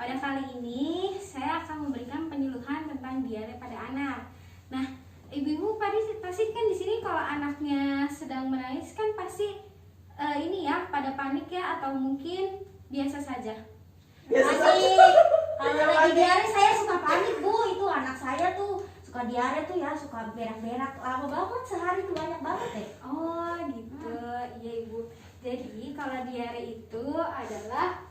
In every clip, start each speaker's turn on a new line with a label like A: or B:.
A: Pada kali ini saya akan memberikan penyuluhan tentang diare pada anak. Nah, ibu-ibu pasti kan di sini kalau anaknya sedang menangis kan pasti ini ya pada panik ya, atau mungkin biasa saja.
B: Kalau lagi diare saya suka panik Bu, itu anak saya tuh suka diare tuh ya, suka berak-berak lama banget, sehari tuh banyak banget deh.
A: Oh gitu, iya ibu. Jadi kalau diare itu adalah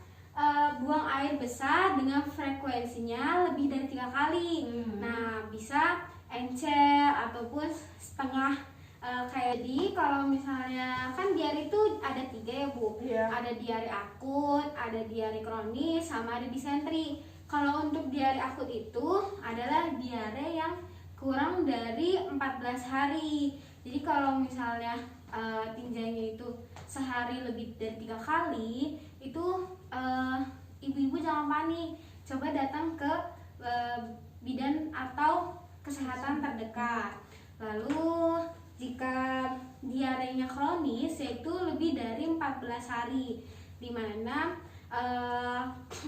A: buang air besar dengan frekuensinya lebih dari 3 kali. Nah, bisa encer ataupun setengah. Kayak kalau misalnya kan diare itu ada 3 ya Bu.
B: Iya.
A: Ada diare akut, ada diare kronis, sama ada disentri. Kalau untuk diare akut itu adalah diare yang kurang dari 14 hari. Jadi kalau misalnya tinjanya itu sehari lebih dari 3 kali, itu ibu-ibu jangan panik. Coba datang ke bidan atau kesehatan terdekat. Lalu jika diarenya kronis, yaitu lebih dari 14 hari, dimana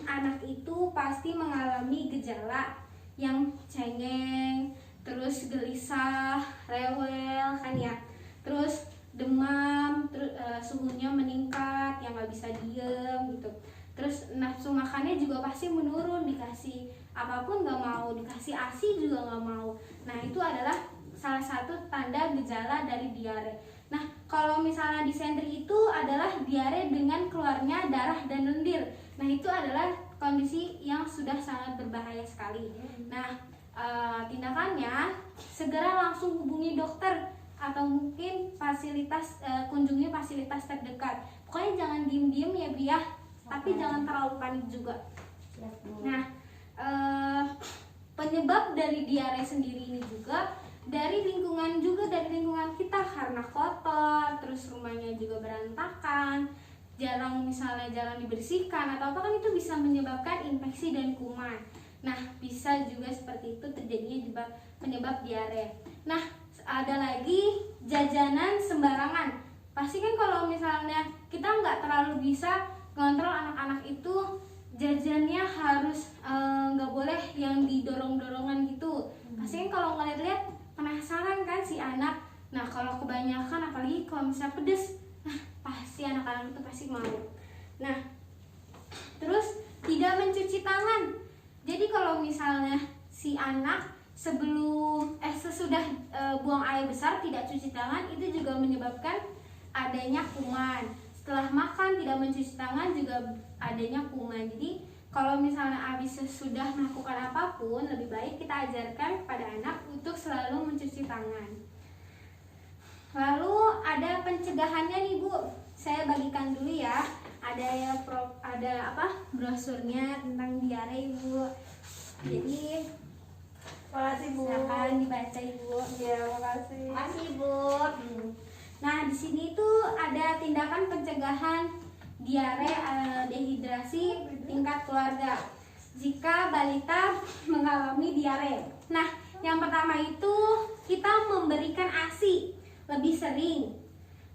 A: anak itu pasti mengalami gejala yang cengeng, terus gelisah, rewel kan ya, terus demam, terus suhunya meningkat, yang nggak bisa diem gitu. Terus nafsu makannya juga pasti menurun, dikasih apapun nggak mau, dikasih ASI juga nggak mau. Nah, itu adalah salah satu tanda gejala dari diare. Nah, kalau misalnya disentri itu adalah diare dengan keluarnya darah dan lendir. Nah, itu adalah kondisi yang sudah sangat berbahaya sekali. Nah, tindakannya segera langsung hubungi dokter atau mungkin kunjungi fasilitas terdekat. Pokoknya jangan diem-diem ya Bu ya, tapi jangan terlalu panik juga. Nah, penyebab dari diare sendiri ini juga dari lingkungan kita, karena kotor, terus rumahnya juga berantakan, jarang dibersihkan atau apa, kan itu bisa menyebabkan infeksi dan kuman. Nah, bisa juga seperti itu terjadinya penyebab diare. Nah, ada lagi jajanan sembarangan. Pasti kan kalau misalnya kita nggak terlalu bisa ngontrol anak-anak itu, jajannya harus nggak boleh yang didorong-dorongan gitu. Pasti kan kalau ngeliat-liat penasaran kan si anak. Nah, kalau kebanyakan, apalagi kalau misalnya pedes, nah pasti anak-anak itu pasti mau. Nah, terus tidak mencuci tangan. Jadi kalau misalnya si anak sesudah buang air besar tidak cuci tangan, itu juga menyebabkan adanya kuman. Setelah makan tidak mencuci tangan juga adanya kuman. Jadi kalau misalnya habis sudah melakukan apapun, lebih baik kita ajarkan pada anak untuk selalu mencuci tangan. Lalu ada pencegahannya nih Bu, saya bagikan dulu ya. Ada brosurnya tentang diare Ibu. Jadi
B: Makasih Bu.
A: silakan dibaca Ibu.
B: Iya, makasih.
A: Makasih Bu. Nah, di sini tuh ada tindakan pencegahan diare dehidrasi tingkat keluarga jika balita mengalami diare. Nah, yang pertama itu kita memberikan ASI lebih sering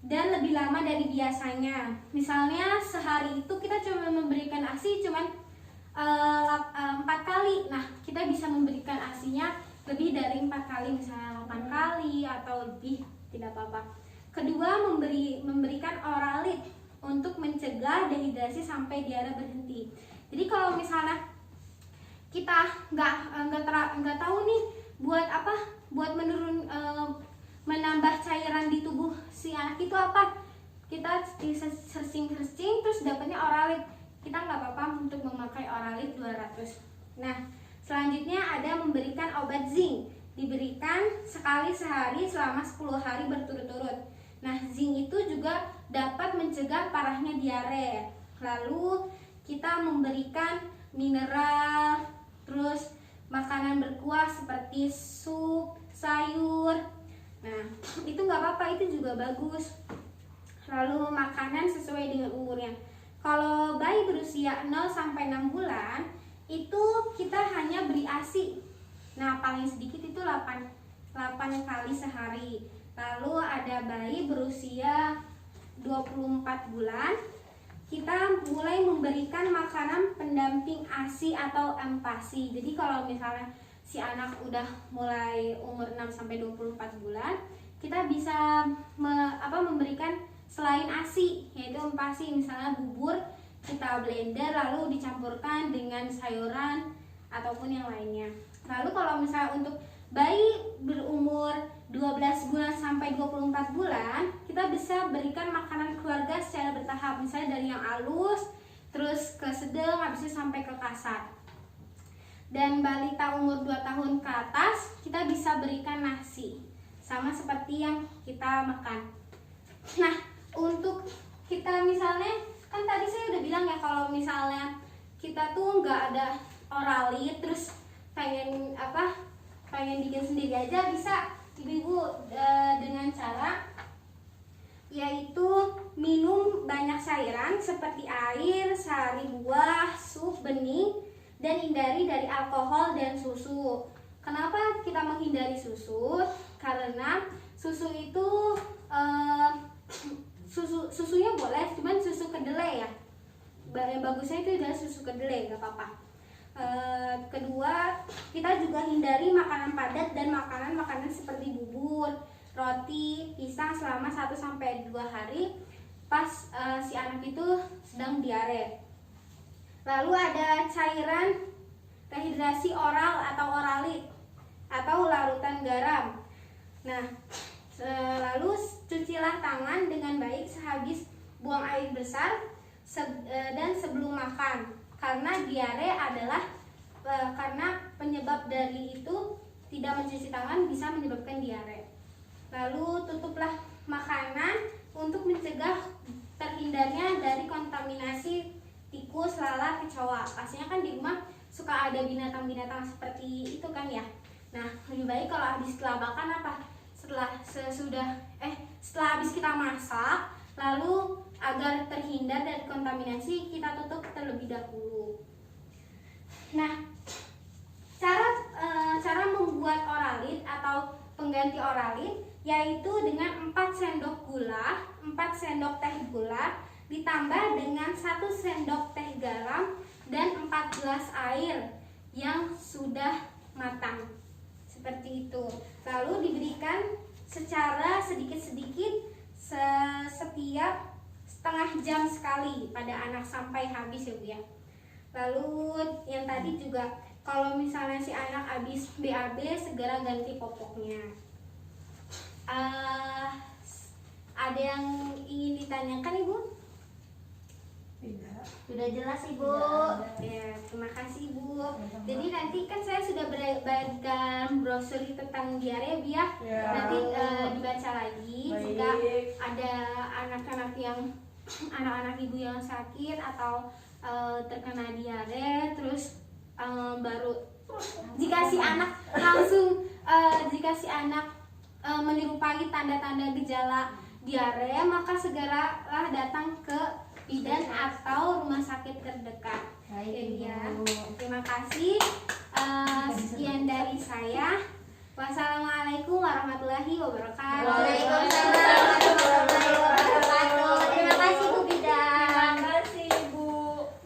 A: dan lebih lama dari biasanya. Misalnya sehari itu kita cuma memberikan ASI cuman 4 kali. Nah, kita bisa memberikan ASI-nya lebih dari 4 kali, misalnya 8 kali atau lebih, tidak apa-apa. Kedua, memberikan oralit untuk mencegah dehidrasi sampai diare berhenti. Jadi kalau misalnya kita nggak tahu nih buat apa, buat menambah cairan di tubuh si anak itu apa, kita searching terus dapatnya oralit, kita nggak apa-apa untuk memakai oralit 200. Nah, selanjutnya ada memberikan obat zinc, diberikan sekali sehari selama 10 hari berturut-turut. Nah, zinc itu juga dapat mencegah parahnya diare. Lalu kita memberikan mineral, terus makanan berkuah seperti sup, sayur. Nah, itu nggak apa-apa, itu juga bagus. Lalu makanan sesuai dengan umurnya. Kalau bayi berusia 0 sampai 6 bulan, itu kita hanya beri ASI. Nah, paling sedikit itu 8 kali sehari. Lalu ada bayi berusia 24 bulan, kita mulai memberikan makanan pendamping ASI atau empasi. Jadi kalau misalnya si anak udah mulai umur 6 sampai 24 bulan, kita bisa memberikan selain ASI, yaitu empasi. Misalnya bubur kita blender lalu dicampurkan dengan sayuran ataupun yang lainnya. Lalu kalau misalnya untuk bayi berumur 12 bulan sampai 24 bulan, kita bisa berikan makanan keluarga secara bertahap. Misalnya dari yang halus, terus ke sedang, habis itu sampai ke kasar. Dan balita umur 2 tahun ke atas, kita bisa berikan nasi, sama seperti yang kita makan. Nah, untuk kita misalnya, kan tadi saya udah bilang ya, kalau misalnya kita tuh nggak ada oralit, terus pengen bikin sendiri aja, bisa ibu-ibu dengan cara yaitu minum banyak cairan seperti air, sari buah, sup, bening, dan hindari dari alkohol dan susu. Kenapa kita menghindari susu? Karena susu itu susunya boleh, cuman susu kedelai ya. Yang bagusnya itu adalah susu kedelai, nggak apa-apa. Kedua, kita juga hindari makanan padat dan makanan seperti bubur, roti, pisang selama 1-2 hari pas si anak itu sedang diare. Lalu ada cairan rehidrasi oral atau oralit atau larutan garam. Nah, lalu cucilah tangan dengan baik sehabis buang air besar dan sebelum makan. Karena diare adalah karena penyebab dari itu tidak mencuci tangan bisa menyebabkan diare. Lalu tutuplah makanan untuk mencegah terhindarnya dari kontaminasi tikus, lalat, kecoa. Pastinya kan di rumah suka ada binatang-binatang seperti itu kan ya. Nah, lebih baik kalau habis kelabakan setelah habis kita masak, lalu agar terhindar dari kontaminasi kita tutup terlebih dahulu. Nah, cara membuat oralit atau pengganti oralit yaitu dengan 4 sendok gula, 4 sendok teh gula ditambah dengan 1 sendok teh garam dan 4 gelas air yang sudah matang. Seperti itu. Lalu diberikan secara sedikit-sedikit setiap setengah jam sekali pada anak sampai habis ya Bu ya. Lalu yang tadi juga kalau misalnya si anak habis BAB segera ganti popoknya. Ada yang ingin ditanyakan Ibu?
B: Tidak. Sudah jelas Ibu.
A: Ya, terima kasih Ibu. Jadi nanti kan saya sudah bagikan brosur tentang diare ya. Nanti dibaca lagi.
C: Baik.
A: Jika ada anak-anak ibu yang sakit atau terkena diare, terus baru jika si anak menyerupai tanda-tanda gejala diare, maka segeralah datang ke bidan atau rumah sakit terdekat.
B: Baik,
A: Ya,
B: Ibu.
A: terima kasih. Sekian dari saya. Wassalamualaikum warahmatullahi wabarakatuh.
B: Waalaikumsalam warahmatullahi wabarakatuh. Terima kasih Bu